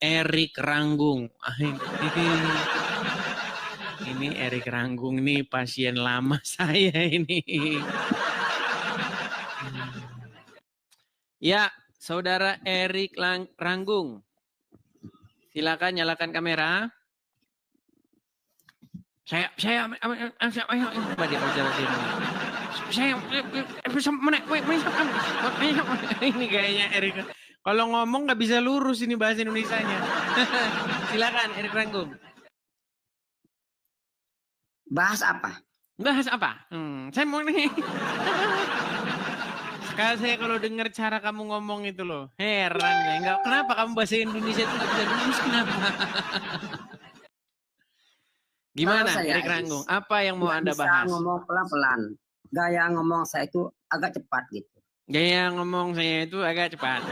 Erik Ranggung. Ini Erik Ranggung nih pasien lama saya ini. Ya, Saudara Erik Ranggung. Silakan nyalakan kamera. Saya ini kayaknya Erik. Kalau ngomong nggak bisa lurus ini bahasa Indonesianya. Silakan Erik Ranggung. Bahas apa? Bahas apa? Saya mau nih. Saya kalau dengar cara kamu ngomong itu loh, heran ya. Enggak, kenapa kamu bahasa Indonesia itu nggak bisa lurus, kenapa? Gimana Erik Ranggung? Apa yang mau Anda bahas? Bisa ngomong pelan-pelan. Gaya ngomong saya itu agak cepat gitu. Gaya ngomong saya itu agak cepat.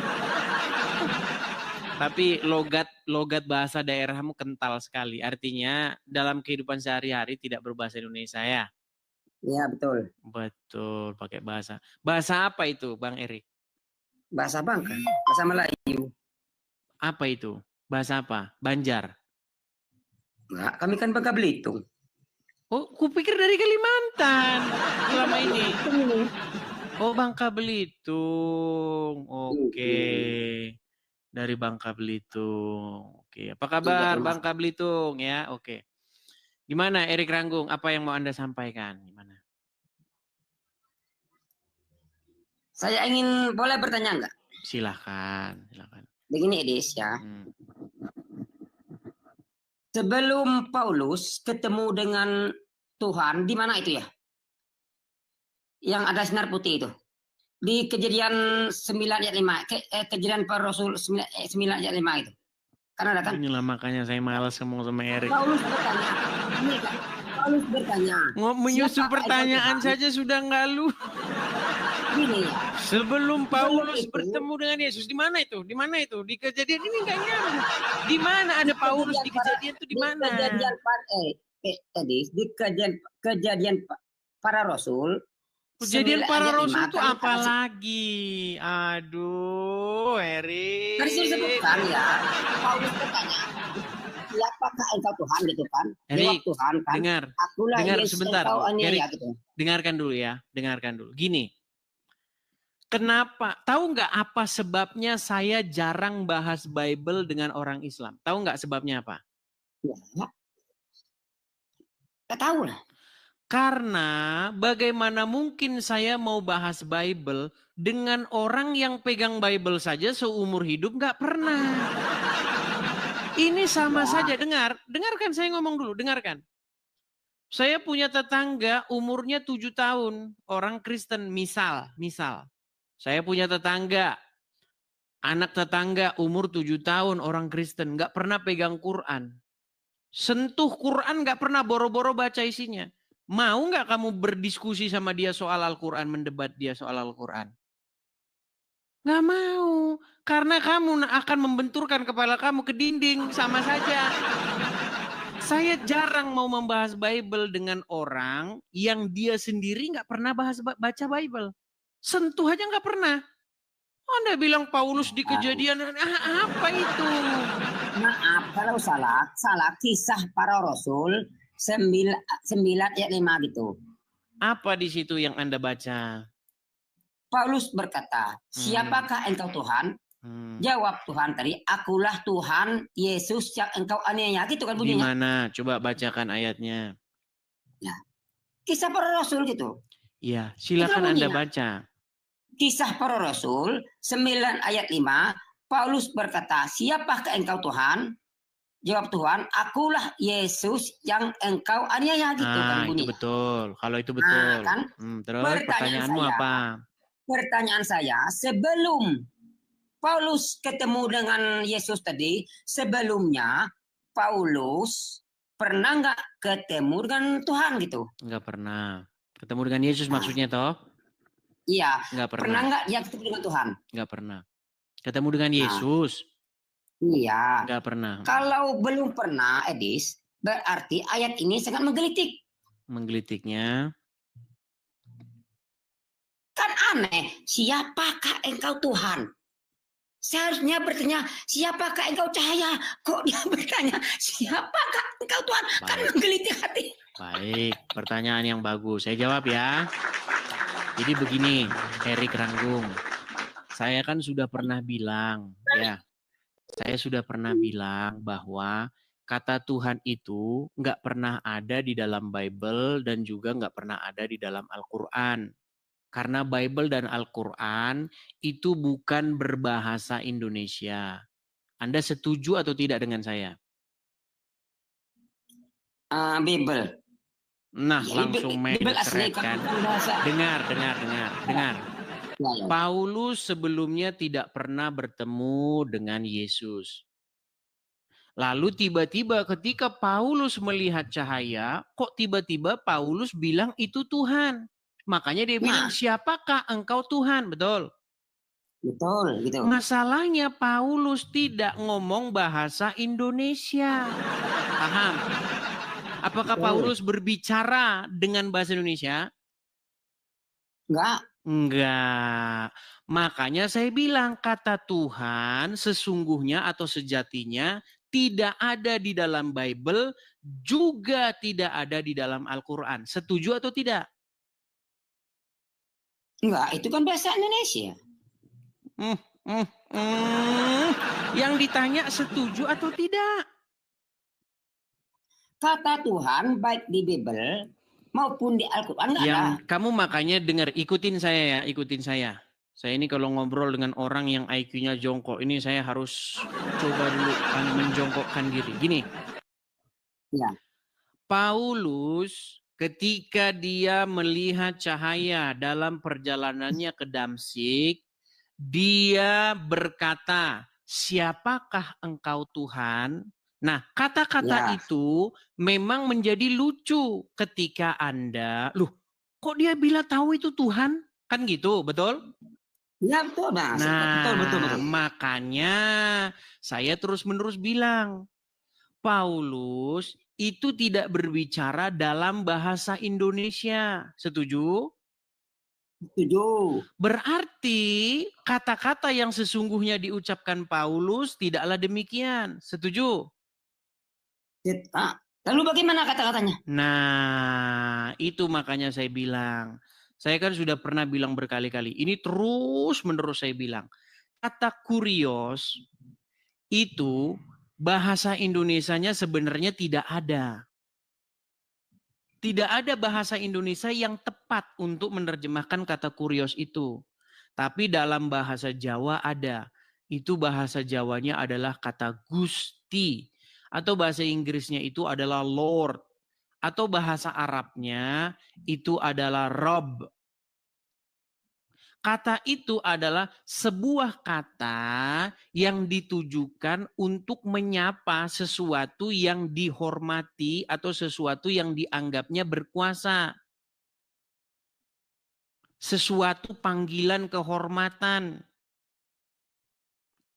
Tapi logat bahasa daerahmu kental sekali. Artinya dalam kehidupan sehari-hari tidak berbahasa Indonesia ya? Iya betul. Betul, pakai bahasa. Bahasa apa itu Bang Erik? Bahasa Bangka, bahasa Melayu. Apa itu? Bahasa apa? Banjar? Enggak, kami kan Bangka Belitung. Oh, kupikir dari Kalimantan selama ini. Oh, Bangka Belitung. Oke. Dari Bangka Belitung. Oke. Apa kabar Bangka Belitung ya? Oke. Gimana Erik Ranggung? Apa yang mau Anda sampaikan? Gimana? Saya ingin boleh bertanya enggak? Silakan. Begini Edis ya. Sebelum Paulus ketemu dengan Tuhan, di mana itu ya? Yang ada sinar putih itu. Di Kejadian 9 ayat 5. Kejadian para Rasul 9 ayat 5 itu. Kan ada kan? Inilah makanya saya malas ngomong sama Erik. Paulus bertanya. Ini kan? Paulus bertanya. Menyusun pertanyaan saja sudah nggak lu. Gini ya. Sebelum Paulus bertemu dengan Yesus, di mana itu? Di mana itu? Di Kejadian ini nggak nyambung. Di mana ada Paulus di Kejadian itu di mana? Di Kejadian para Rasul. Kejadian para Rasul itu apa lagi? Aduh, Erik. Tadi sudah sebutkan ya. Paulus bertanya, siapakah engkau Tuhan gitu kan? Erik, Tuhan kan. dengar sebentar. Erik, gitu. Dengarkan dulu ya, dengarkan dulu. Gini, kenapa? Tahu nggak apa sebabnya saya jarang bahas Bible dengan orang Islam? Tahu nggak sebabnya apa? Ya, nggak tahu lah. Karena bagaimana mungkin saya mau bahas Bible dengan orang yang pegang Bible saja seumur hidup nggak pernah. Ini sama saja, dengarkan saya ngomong dulu, dengarkan. Saya punya tetangga umurnya 7 tahun, orang Kristen, misal. Saya punya tetangga, anak tetangga umur 7 tahun, orang Kristen, nggak pernah pegang Quran. Sentuh Quran nggak pernah boro-boro baca isinya. Mau nggak kamu berdiskusi sama dia soal Al-Quran, mendebat dia soal Al-Quran? Nggak mau. Karena kamu akan membenturkan kepala kamu ke dinding, sama saja. Saya jarang mau membahas Bible dengan orang yang dia sendiri nggak pernah baca Bible. Sentuh aja nggak pernah. Anda bilang Paulus di Kejadian, apa itu? Maaf kalau salah kisah para Rasul 9 ayat 5 gitu. Apa di situ yang Anda baca? Paulus berkata, siapakah engkau Tuhan? Jawab Tuhan tadi, akulah Tuhan Yesus yang engkau aniaya. Gitu kan bunyinya. Di mana? Coba bacakan ayatnya. Ya. Kisah para Rasul gitu. Iya, silakan Anda baca. Kisah para Rasul 9 ayat 5, Paulus berkata, siapakah engkau Tuhan? Jawab Tuhan, akulah Yesus yang engkau aniaya gitu kan bunyinya. Itu betul. Kalau itu betul. Kan? Terus pertanyaanmu apa? Pertanyaan saya, sebelum Paulus ketemu dengan Yesus tadi, sebelumnya Paulus pernah nggak ketemu dengan Tuhan gitu? Nggak pernah. Ketemu dengan Yesus maksudnya toh? Iya. Nggak pernah. Pernah nggak dia ketemu dengan Tuhan? Nggak pernah. Ketemu dengan Yesus? Iya. Nggak pernah. Kalau belum pernah, Edis, berarti ayat ini sangat menggelitik. Menggelitiknya? Kan aneh. Siapakah engkau Tuhan? Seharusnya bertanya, siapakah engkau cahaya? Kok dia bertanya, siapakah engkau Tuhan? Kan menggeliti hati. Baik, pertanyaan yang bagus. Saya jawab ya. Jadi begini, Erik Ranggung. Saya kan sudah pernah bilang, ya. Saya sudah pernah bilang bahwa kata Tuhan itu nggak pernah ada di dalam Bible dan juga nggak pernah ada di dalam Al-Quran. Karena Bible dan Al-Quran itu bukan berbahasa Indonesia. Anda setuju atau tidak dengan saya? Bible. Nah, Ya, langsung Bible asli kan. bahasa. Dengar. Ya. Paulus sebelumnya tidak pernah bertemu dengan Yesus. Lalu tiba-tiba ketika Paulus melihat cahaya, kok tiba-tiba Paulus bilang itu Tuhan. Makanya dia bilang, siapakah engkau Tuhan? Betul? Betul, gitu. Masalahnya Paulus tidak ngomong bahasa Indonesia. Paham? Apakah Paulus berbicara dengan bahasa Indonesia? Enggak. Makanya saya bilang kata Tuhan sesungguhnya atau sejatinya tidak ada di dalam Bible, juga tidak ada di dalam Al-Quran. Setuju atau tidak? Enggak, itu kan bahasa Indonesia. Yang ditanya setuju atau tidak? Kata Tuhan baik di Bible maupun di Al-Quran enggak ada. Kamu makanya dengar, ikutin saya ya, ikutin saya. Saya ini kalau ngobrol dengan orang yang IQ-nya jongkok, ini saya harus coba dulu menjongkokkan diri. Gini. Ya. Paulus ketika dia melihat cahaya dalam perjalanannya ke Damsyik, dia berkata, siapakah engkau Tuhan? Nah, kata-kata itu memang menjadi lucu ketika Anda, kok dia bilang tahu itu Tuhan? Kan gitu, betul? Ya, betul. Betul. Makanya saya terus-menerus bilang, Paulus itu tidak berbicara dalam bahasa Indonesia. Setuju? Setuju. Berarti kata-kata yang sesungguhnya diucapkan Paulus tidaklah demikian. Setuju? Lalu bagaimana kata-katanya? Nah, itu makanya saya bilang. Saya kan sudah pernah bilang berkali-kali. Ini terus-menerus saya bilang. Kata kurios itu bahasa Indonesianya sebenarnya tidak ada. Tidak ada bahasa Indonesia yang tepat untuk menerjemahkan kata kurios itu. Tapi dalam bahasa Jawa ada. Itu bahasa Jawanya adalah kata Gusti. Atau bahasa Inggrisnya itu adalah Lord. Atau bahasa Arabnya itu adalah Rob. Kata itu adalah sebuah kata yang ditujukan untuk menyapa sesuatu yang dihormati atau sesuatu yang dianggapnya berkuasa. Sesuatu panggilan kehormatan.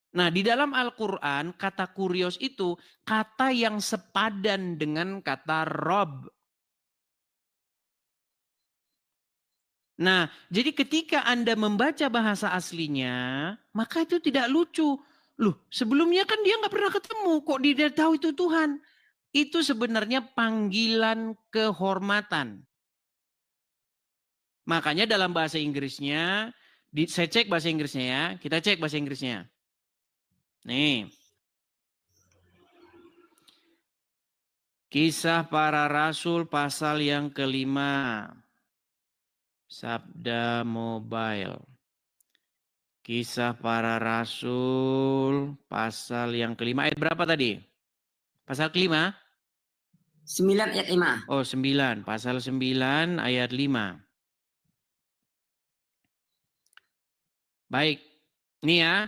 Nah, di dalam Al-Quran, kata kurios itu kata yang sepadan dengan kata Rob. Nah, jadi ketika Anda membaca bahasa aslinya, maka itu tidak lucu. Loh, sebelumnya kan dia nggak pernah ketemu, kok dia tahu itu Tuhan. Itu sebenarnya panggilan kehormatan. Makanya dalam bahasa Inggrisnya, saya cek bahasa Inggrisnya ya, kita cek bahasa Inggrisnya. Nih. Kisah Para Rasul pasal yang kelima. Sabda Mobile. Kisah Para Rasul pasal yang kelima. Ayat berapa tadi? Pasal kelima? 9 ayat 5. Oh 9. Pasal 9 ayat 5. Baik. Ini ya.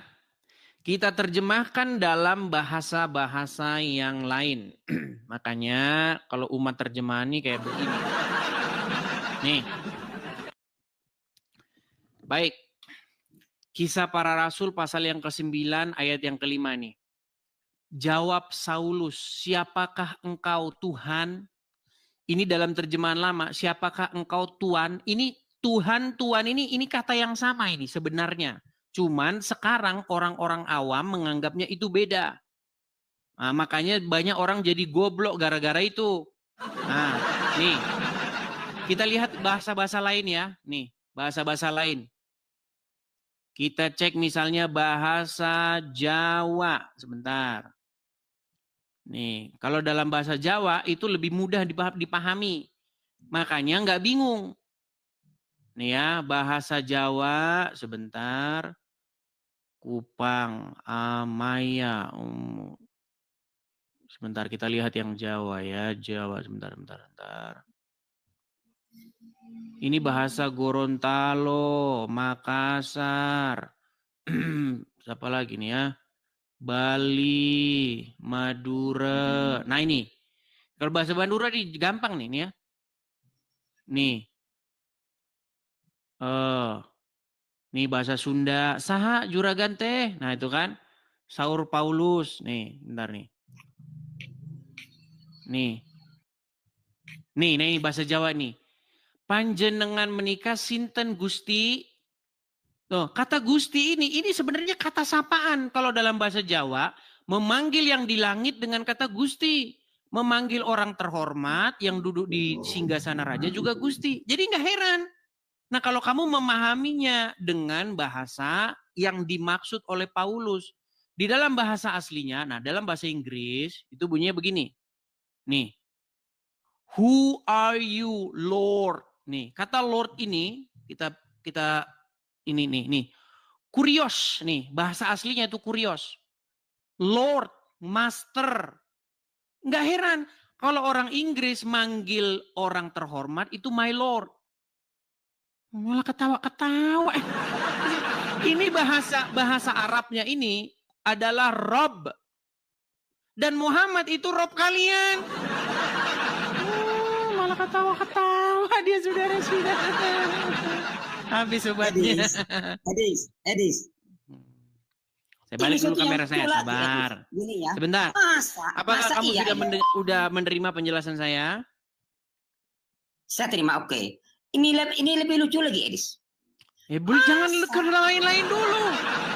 Kita terjemahkan dalam bahasa-bahasa yang lain. Makanya kalau umat terjemahan ini kayak begini. Nih. Baik. Kisah Para Rasul pasal yang ke-9 ayat yang kelima nih. Jawab Saulus, siapakah engkau Tuhan? Ini dalam terjemahan lama, siapakah engkau Tuhan? Ini Tuhan ini kata yang sama ini sebenarnya. Cuman sekarang orang-orang awam menganggapnya itu beda. Nah, makanya banyak orang jadi goblok gara-gara itu. Nah, nih. Kita lihat bahasa-bahasa lain ya. Nih, bahasa-bahasa lain. Kita cek misalnya bahasa Jawa. Sebentar. Nih, kalau dalam bahasa Jawa itu lebih mudah dipahami. Makanya nggak bingung. Nih ya, bahasa Jawa. Sebentar. Kupang, Amaya. Sebentar, kita lihat yang Jawa ya. Jawa, sebentar. Ini bahasa Gorontalo, Makassar. Siapa lagi nih ya? Bali, Madura. Nah ini. Kalau bahasa Madura nih gampang nih ya. Nih. Nih bahasa Sunda. Saha juragan teh. Nah itu kan. Saur Paulus. Nih, bentar nih. Nih bahasa Jawa nih. Panjenengan menikah sinten Gusti. Tuh, kata Gusti ini sebenarnya kata sapaan kalau dalam bahasa Jawa, memanggil yang di langit dengan kata Gusti, memanggil orang terhormat yang duduk di singgasana raja juga Gusti. Jadi nggak heran. Nah, kalau kamu memahaminya dengan bahasa yang dimaksud oleh Paulus, di dalam bahasa aslinya, nah dalam bahasa Inggris itu bunyinya begini. Nih. Who are you, Lord? Nih, kata Lord ini kita ini nih. Kurios nih, bahasa aslinya itu kurios. Lord, master. Nggak heran kalau orang Inggris manggil orang terhormat itu my lord. Malah ketawa-ketawa. Ini bahasa Arabnya ini adalah Rob. Dan Muhammad itu Rob kalian. Malah ketawa-ketawa dia saudara-saudara. Habis sobatnya. Edis. Saya balik dulu kamera saya, sabar. Gini ya. Sebentar. Apakah kamu sudah menerima penjelasan saya? Saya terima, oke. Ini lebih lucu lagi, Edis. Jangan ke lain-lain dulu.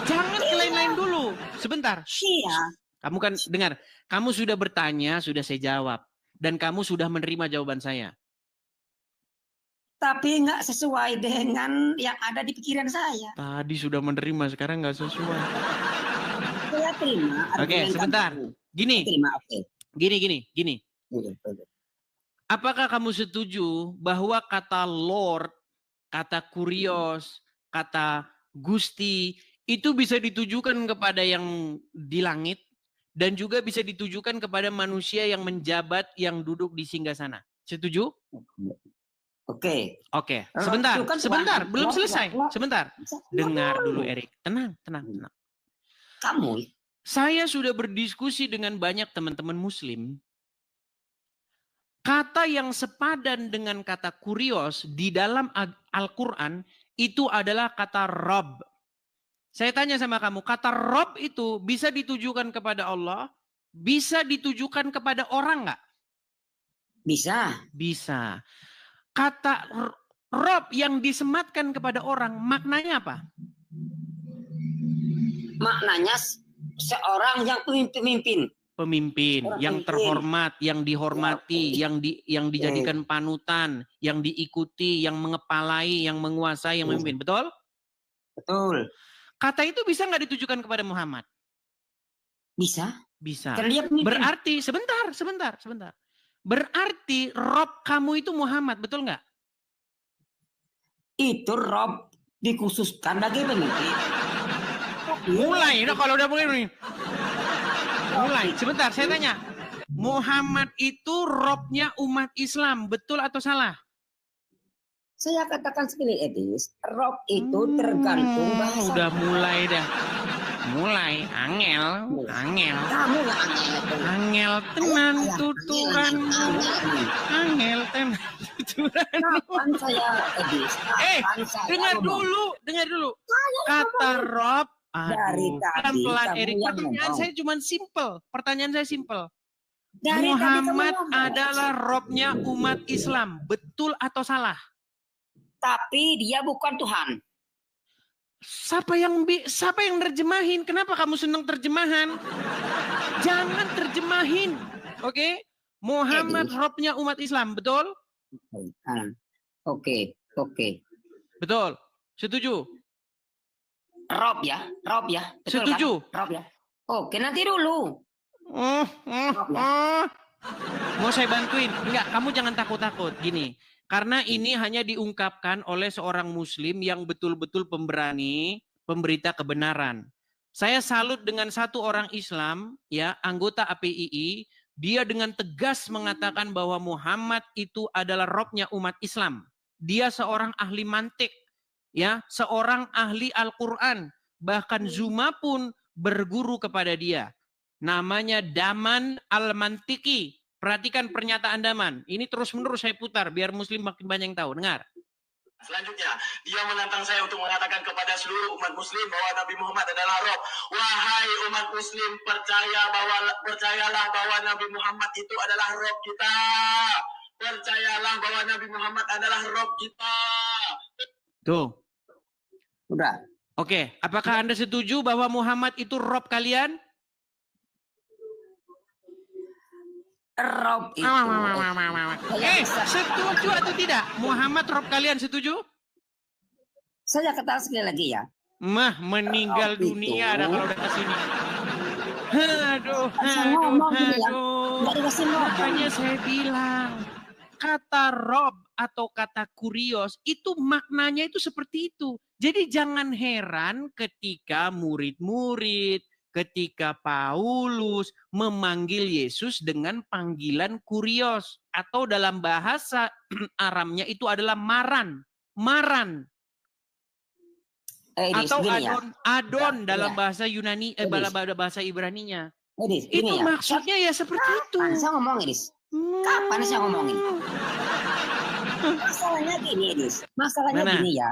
Jangan ke lain-lain dulu. Sebentar. Iya. Kamu kan dengar, kamu sudah bertanya, sudah saya jawab. Dan kamu sudah menerima jawaban saya. Tapi nggak sesuai dengan yang ada di pikiran saya. Tadi sudah menerima, sekarang nggak sesuai. Saya terima. Oke, sebentar. Gini. Terima, oke. Gini. Apakah kamu setuju bahwa kata Lord, kata Kurios, kata Gusti, itu bisa ditujukan kepada yang di langit, dan juga bisa ditujukan kepada manusia yang menjabat, yang duduk di singgasana? Setuju? Oke. Sebentar, belum selesai. Sebentar. Dengar dulu, Erik. Tenang. Kamu? Saya sudah berdiskusi dengan banyak teman-teman Muslim. Kata yang sepadan dengan kata kurios di dalam Al-Quran itu adalah kata Rob. Saya tanya sama kamu, kata Rob itu bisa ditujukan kepada Allah, bisa ditujukan kepada orang nggak? Bisa. Kata Rob yang disematkan kepada orang, maknanya apa? Maknanya seorang yang pemimpin. Yang terhormat, yang dihormati, yang dijadikan panutan, yang diikuti, yang mengepalai, yang menguasai, yang memimpin. Betul? Betul. Kata itu bisa nggak ditujukan kepada Muhammad? Bisa. Berarti, sebentar. Berarti Rob kamu itu Muhammad, betul nggak? Itu Rob dikhususkan bagi pemimpin. Mulai, kalau udah mulai. Sebentar, saya tanya. Muhammad itu Robnya umat Islam, betul atau salah? Saya katakan sekali, Edis. Rob itu tergantung bahasa. Udah mulai dah. Angel. Kamu yang Angel tenan tuturan. Angel tenan tuturan. Kapan saya, Edis? Dengar dulu. Kata Rob. Dari tadi pelan Erik. Pertanyaan saya simple. Muhammad adalah Robnya umat Islam, betul atau salah? Tapi dia bukan Tuhan. Siapa yang nerjemahin? Kenapa kamu senang terjemahan? Jangan terjemahin. Oke? Muhammad robnya umat Islam, betul? Oke. Betul. Setuju? Rob ya. Betul Setuju? kan? Rob ya. Oke, nanti dulu. Mau saya bantuin? Enggak, kamu jangan takut-takut. Gini, karena ini hanya diungkapkan oleh seorang muslim yang betul-betul pemberani, pemberita kebenaran. Saya salut dengan satu orang Islam, ya, anggota APII, dia dengan tegas mengatakan bahwa Muhammad itu adalah robnya umat Islam. Dia seorang ahli mantik, ya, seorang ahli Al-Quran. Bahkan Zuma pun berguru kepada dia. Namanya Daman Al-Mantiki. Perhatikan pernyataan Daman. Ini terus-menerus saya putar biar muslim makin banyak yang tahu. Dengar. Selanjutnya, dia menantang saya untuk mengatakan kepada seluruh umat muslim bahwa Nabi Muhammad adalah Rob. Wahai umat muslim, percayalah bahwa Nabi Muhammad itu adalah Rob kita. Percayalah bahwa Nabi Muhammad adalah Rob kita. Tuh. Udah. Oke, apakah Anda setuju bahwa Muhammad itu Rob kalian? Rob itu. Setuju atau tidak? Muhammad Rob kalian setuju? Saya kata sekali lagi ya. Meninggal Rob dunia ada kalau udah kesini. Aduh. Makanya saya bilang, kata Rob atau kata kurios itu maknanya itu seperti itu. Jadi jangan heran ketika murid-murid, ketika Paulus memanggil Yesus dengan panggilan kurios. Atau dalam bahasa Aramnya itu adalah maran. Atau adon dalam bahasa Yunani, bahasa Ibraninya. Itu maksudnya ya seperti itu. Kapan saya ngomong, Edis? Kapan saya ngomongin? Masalahnya gini, Edis. Gini ya.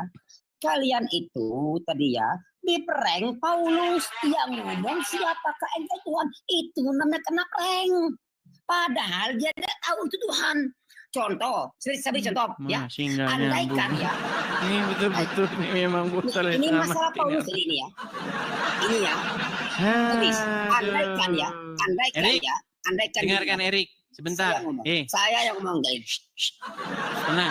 Kalian itu tadi ya diprank Paulus yang ngomong siapakah engkau Tuhan, itu namanya kena prank. Padahal dia tidak tahu itu Tuhan. Contoh, saya beri contoh ya. Andaikan ya. Ini betul-betul ini memang betul. Ini masalah Paulus ini ya. Ini ya. Andaikan. Dengarkan Erik. Sebentar. Saya yang ngomong guys. Tenang.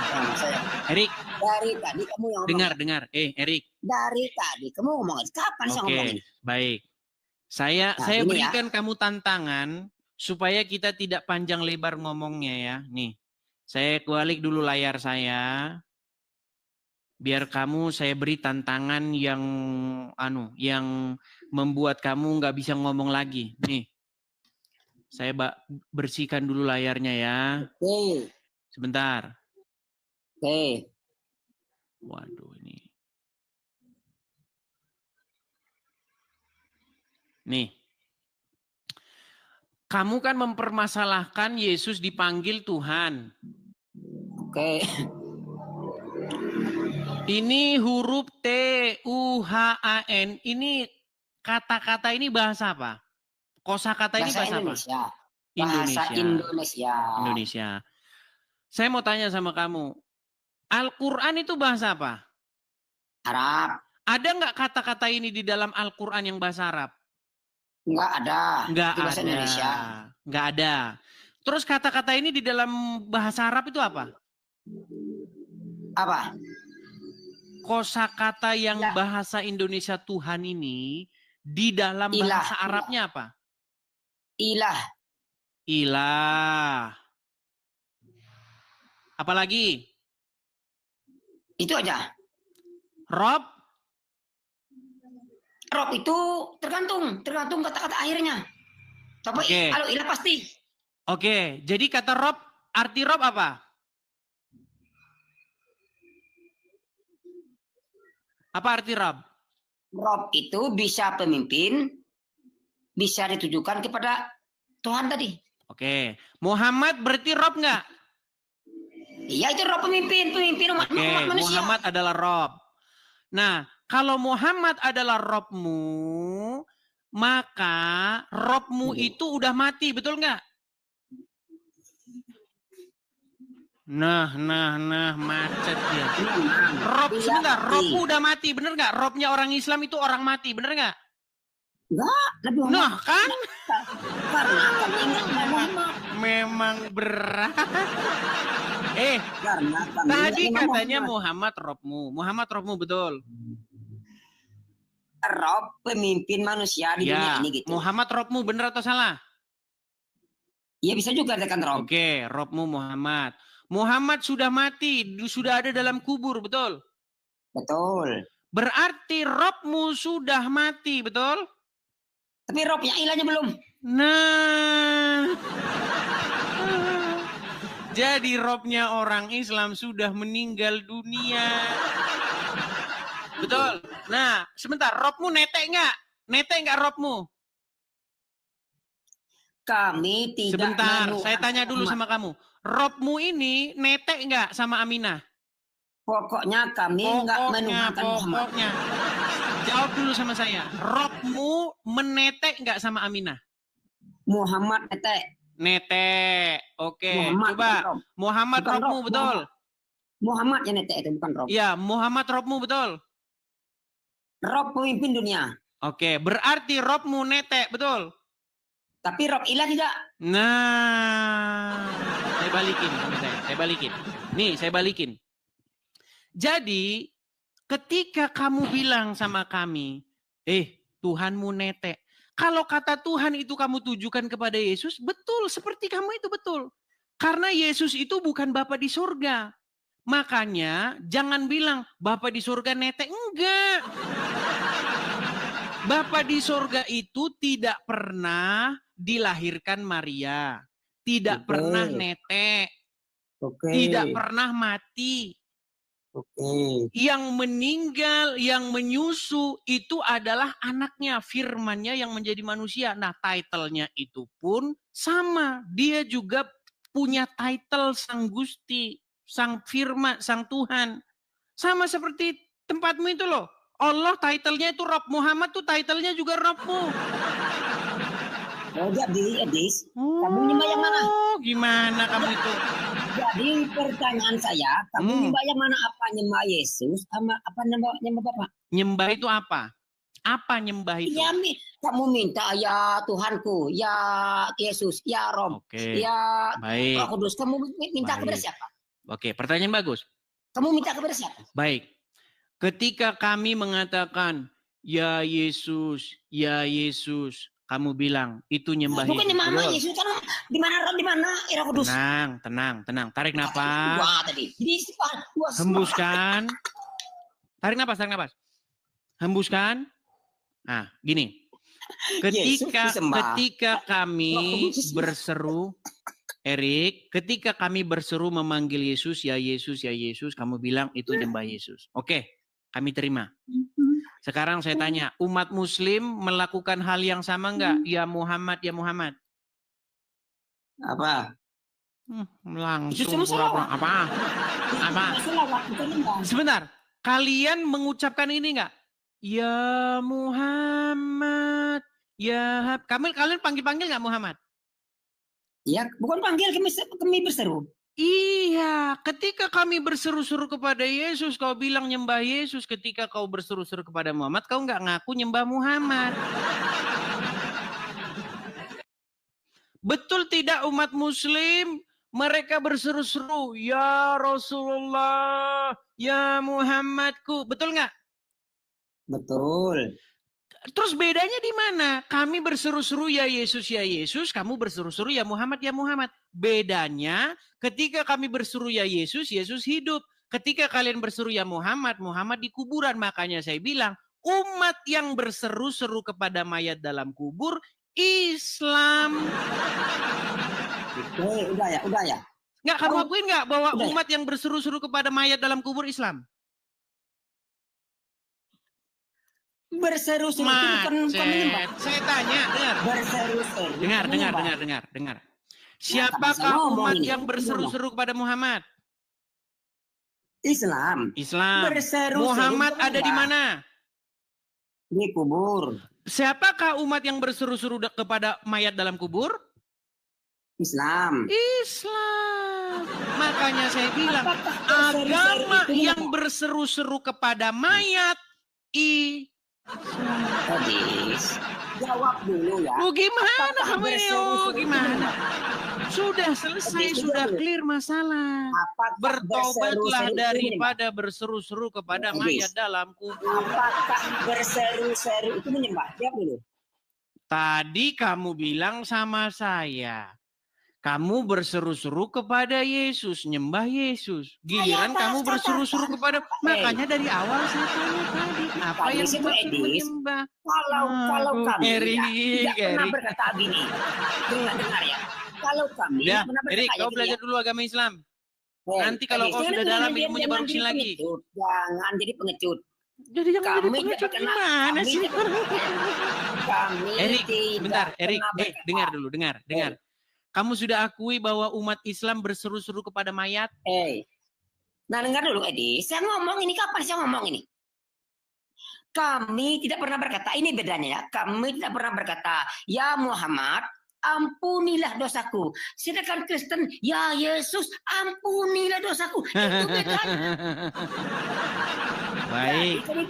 Erik. Dari tadi kamu yang ngomong. Dengar. Erik. Dari tadi kamu ngomong. Kapan saya ngomongin? Baik. Saya berikan kamu tantangan supaya kita tidak panjang lebar ngomongnya ya. Nih. Saya balik dulu layar saya. Biar saya beri tantangan yang membuat kamu nggak bisa ngomong lagi. Nih. Saya bersihkan dulu layarnya ya. Sebentar. Waduh ini. Nih. Kamu kan mempermasalahkan Yesus dipanggil Tuhan. Ini huruf T-U-H-A-N. Ini kata-kata ini bahasa apa? Kosakata ini bahasa apa? Indonesia. Saya mau tanya sama kamu. Al-Quran itu bahasa apa? Arab. Ada nggak kata-kata ini di dalam Al-Quran yang bahasa Arab? Nggak ada. Nggak ada. Bahasa Indonesia. Nggak ada. Terus kata-kata ini di dalam bahasa Arab itu apa? Apa? Kosakata yang bahasa Indonesia Tuhan ini di dalam bahasa Arabnya apa? Ilah. Apalagi? Itu aja. Rob itu tergantung kata-kata akhirnya. Tapi kalau ilah pasti. Oke, jadi kata Rob, arti Rob apa? Apa arti Rob? Rob itu bisa pemimpin, bisa ditujukan kepada Tuhan tadi. Oke, Muhammad berarti Rob nggak? Iya, itu Rob pemimpin umat manusia. Muhammad adalah Rob. Nah, kalau Muhammad adalah Robmu, maka Robmu itu udah mati, betul nggak? Nah, macet dia. Memang. Rob, Iya, sebentar, mati. Robmu udah mati, bener nggak? Robnya orang Islam itu orang mati, bener nggak? Enggak, Nabi Muhammad. Nah, kan? Karena kami ingat Nabi Muhammad. Memang berat. Karena kami Tadi ingat katanya Muhammad. Muhammad Robmu betul. Rob pemimpin manusia di dunia Ya, ini gitu. Muhammad Robmu bener atau salah? Iya bisa juga katakan Rob. Oke, Robmu Muhammad. Muhammad sudah mati, sudah ada dalam kubur, betul? Betul. Berarti Robmu sudah mati, betul? Tapi Robnya ilahnya belum. Nah, jadi Robnya orang Islam sudah meninggal dunia. Betul. Nah, sebentar, Robmu netek nggak? Netek nggak Robmu? Kami tidak. Sebentar, saya tanya dulu sama kamu. Robmu ini netek nggak sama Aminah? Pokoknya kami nggak menuhankan Muhammad. Pokoknya. Jawab dulu sama saya. Robmu menetek nggak sama Aminah? Muhammad netek. Netek. Oke, Muhammad, coba. Rob. Muhammad Bukan Robmu Rob, betul? Muhammad yang netek itu bukan Rob. Iya, Muhammad Robmu betul? Rob pemimpin dunia. Oke, berarti Robmu netek, betul? Tapi Rob ilah tidak. Nah, saya balikin sama saya balikin. Nih, saya balikin. Jadi, ketika kamu bilang sama kami, Tuhanmu netek. Kalau kata Tuhan itu kamu tujukan kepada Yesus, betul, seperti kamu itu betul. Karena Yesus itu bukan Bapa di surga. Makanya jangan bilang Bapa di surga netek, enggak. Bapa di surga itu tidak pernah dilahirkan Maria, tidak pernah netek, tidak pernah mati. Yang meninggal, yang menyusu itu adalah anaknya, firmannya yang menjadi manusia. Nah, title-nya itu pun sama. Dia juga punya title Sang Gusti, Sang Firman, Sang Tuhan. Sama seperti tempatmu itu loh. Allah title-nya itu Rob, Muhammad tuh title-nya juga Robmu. Oh, jadi Edis, kamu nyembah yang mana? Gimana kamu itu? Jadi pertanyaan saya, kamu nyembah yang mana? Apa nyembah Yesus sama apa nyembah Bapak? Nyembah itu apa? Apa nyembah itu? Ya, kamu minta ya Tuhanku, ya Yesus, ya Rob, ya Roh Kudus. Kamu minta kepada siapa? Oke, pertanyaan bagus. Kamu minta kepada siapa? Baik. Ketika kami mengatakan, ya Yesus, kamu bilang itu nyembah Yesus. Bukan nyembah Yesus, karena di mana Rob, di mana Roh Kudus? Tenang. Tarik nafas. Hembuskan. Tarik nafas. Hembuskan. Nah, gini. Ketika kami berseru, Erik, ketika kami berseru memanggil Yesus, ya Yesus, kamu bilang itu nyembah Yesus. Oke, kami terima. Sekarang saya tanya, umat Muslim melakukan hal yang sama enggak? Ya Muhammad. Apa? Langsung pura-pura. Apa? Sebentar, kalian mengucapkan ini enggak? Ya Muhammad, ya. Kalian panggil enggak Muhammad? Iya, bukan panggil, kami berseru. Iya, ketika kami berseru-seru kepada Yesus, kau bilang nyembah Yesus. Ketika kau berseru-seru kepada Muhammad, kau nggak ngaku nyembah Muhammad. Betul tidak umat Muslim? Mereka berseru-seru, ya Rasulullah, ya Muhammadku. Betul nggak? Betul. Terus bedanya di mana? Kami berseru-seru ya Yesus, kamu berseru-seru ya Muhammad. Bedanya ketika kami berseru ya Yesus hidup. Ketika kalian berseru ya Muhammad di kuburan. Makanya saya bilang, umat yang berseru-seru kepada mayat dalam kubur, Islam. Udah ya. Nggak, kamu akuin nggak bahwa umat yang berseru-seru kepada mayat dalam kubur Islam? Berseru-seru itu bukan menyembah. Saya tanya, Berseru-seru. Dengar. Siapakah umat yang berseru-seru kepada Muhammad? Islam. Muhammad ada di mana? Di kubur. Siapakah umat yang berseru-seru kepada mayat dalam kubur? Islam. Islam. Makanya saya bilang Apakah berseru-seru agama itu yang memang? berseru-seru kepada mayat Hadis. Jawab dulu ya. Oh gimana Apakah kamu ini? berseru-seru Oh itu gimana? memang? Sudah selesai, Hadis sudah dulu. clear masalah. Apakah Bertobatlah berseru-seru itu memang? daripada berseru-seru kepada Hadis. mayat dalam kubur. Apakah berseru-seru itu menyembah? Jawab dulu. Tadi kamu bilang sama saya, kamu berseru-seru kepada Yesus, nyembah Yesus. Giliran kamu berseru-seru kepada, makanya dari awal saya tanya tadi, apa yang Hadis itu, dimaksud Edis. menyembah? Kalau kami Erik, tidak pernah Erik. berkata begini. Dengar ya. Kalau kami Udah, tidak pernah Erik, berkata kau gini belajar ya. dulu agama Islam. Hei, Nanti kalau Edis, kau sudah jangan dalam jadi- ilmunya jangan baru jadi kesini lagi. pengecut. Jangan jadi pengecut. Jadi jangan jadi Kami pengecut tidak pernah. gimana Kami sih? tidak pernah. Kami Erik, tidak bentar, Erik, pernah berkata. dengar dulu, dengar. Kamu sudah akui bahwa umat Islam berseru-seru kepada mayat? Nah, dengar dulu, Edi. Saya ngomong ini kapan saya ngomong ini? Kami tidak pernah berkata, ini bedanya ya. Kami tidak pernah berkata, ya Muhammad, ampunilah dosaku. Sedangkan Kristen, ya Yesus, ampunilah dosaku. Itu bedanya. Baik, Kami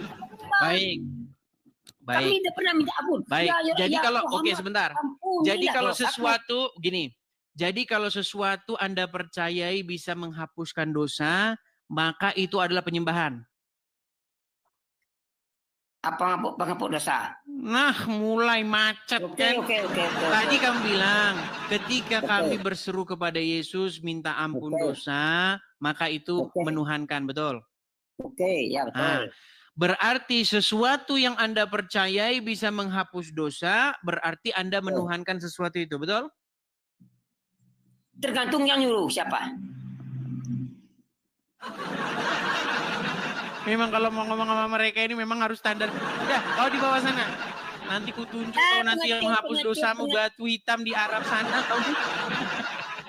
baik. tidak pernah minta ampun. Baik, jadi kalau oke Muhammad, sebentar. ampunilah Jadi kalau dosaku. sesuatu gini. Jadi kalau sesuatu Anda percayai bisa menghapuskan dosa, maka itu adalah penyembahan. Apa penghapus dosa? Nah, mulai macet kan. Oke. Tadi kamu bilang ketika Oke. kami berseru kepada Yesus minta ampun Oke. dosa, maka itu Oke. menuhankan, betul? Oke, ya betul. Berarti sesuatu yang Anda percayai bisa menghapus dosa, berarti Anda menuhankan sesuatu itu, betul? Tergantung yang nyuruh siapa. Memang kalau mau ngomong sama mereka ini memang harus standar. Udah, kau di bawah sana. Nanti ku tunjuk kau nanti yang menghapus dosamu batu hitam di Arab sana. Kau